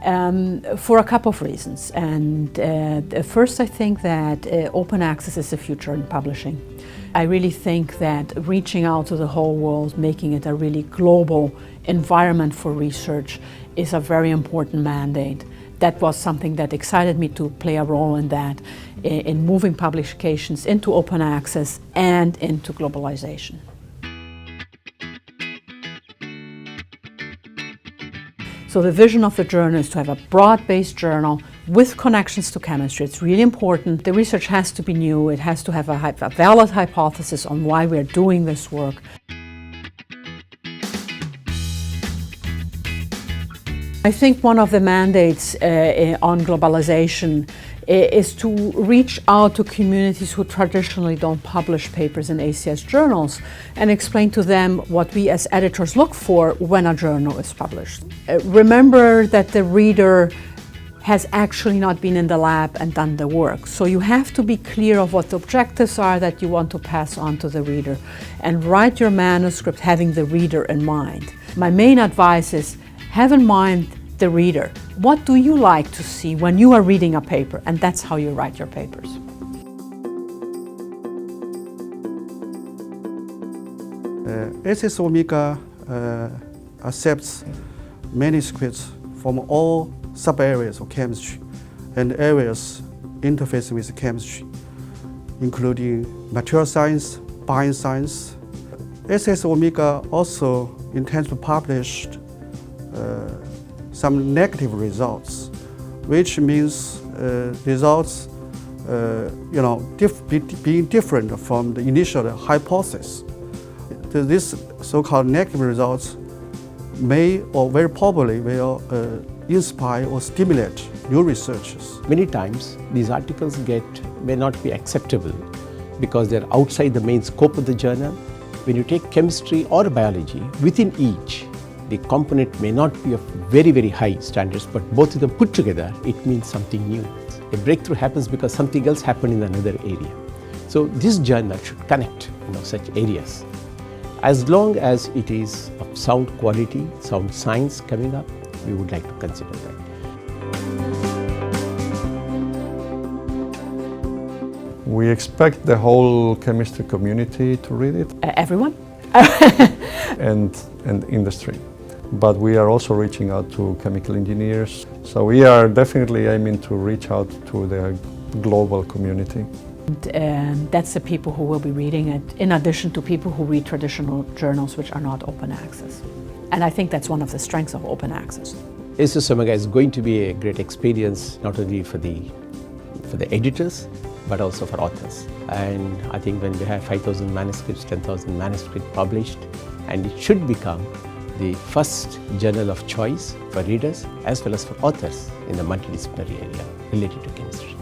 For a couple of reasons. And first, I think that open access is the future in publishing. I really think that reaching out to the whole world, making it a really global environment for research is a very important mandate. That was something that excited me to play a role in that, in moving publications into open access and into globalization. So the vision of the journal is to have a broad-based journal with connections to chemistry. It's really important. The research has to be new. It has to have a valid hypothesis on why we're doing this work. I think one of the mandates on globalization is to reach out to communities who traditionally don't publish papers in ACS journals and explain to them what we as editors look for when a journal is published. Remember that the reader has actually not been in the lab and done the work. So you have to be clear of what the objectives are that you want to pass on to the reader and write your manuscript having the reader in mind. My main advice is have in mind the reader. What do you like to see when you are reading a paper? And that's how you write your papers. ACS Omega accepts manuscripts from all sub-areas of chemistry and areas interfacing with chemistry, including material science, bioscience. ACS Omega also intends to publish some negative results, which means results being different from the initial hypothesis. These so-called negative results may or very probably will inspire or stimulate new researchers. Many times these articles may not be acceptable because they're outside the main scope of the journal. When you take chemistry or biology, within each, the component may not be of very, very high standards, but both of them put together, it means something new. A breakthrough happens because something else happened in another area. So this journal should connect such areas. As long as it is of sound quality, sound science coming up, we would like to consider that. We expect the whole chemistry community to read it. Everyone? and industry. But we are also reaching out to chemical engineers. So we are definitely aiming to reach out to the global community. And that's the people who will be reading it, in addition to people who read traditional journals which are not open access. And I think that's one of the strengths of open access. ACS Omega is going to be a great experience, not only for the editors, but also for authors. And I think when we have 5,000 manuscripts, 10,000 manuscripts published, and it should become the first journal of choice for readers as well as for authors in the multidisciplinary area related to chemistry.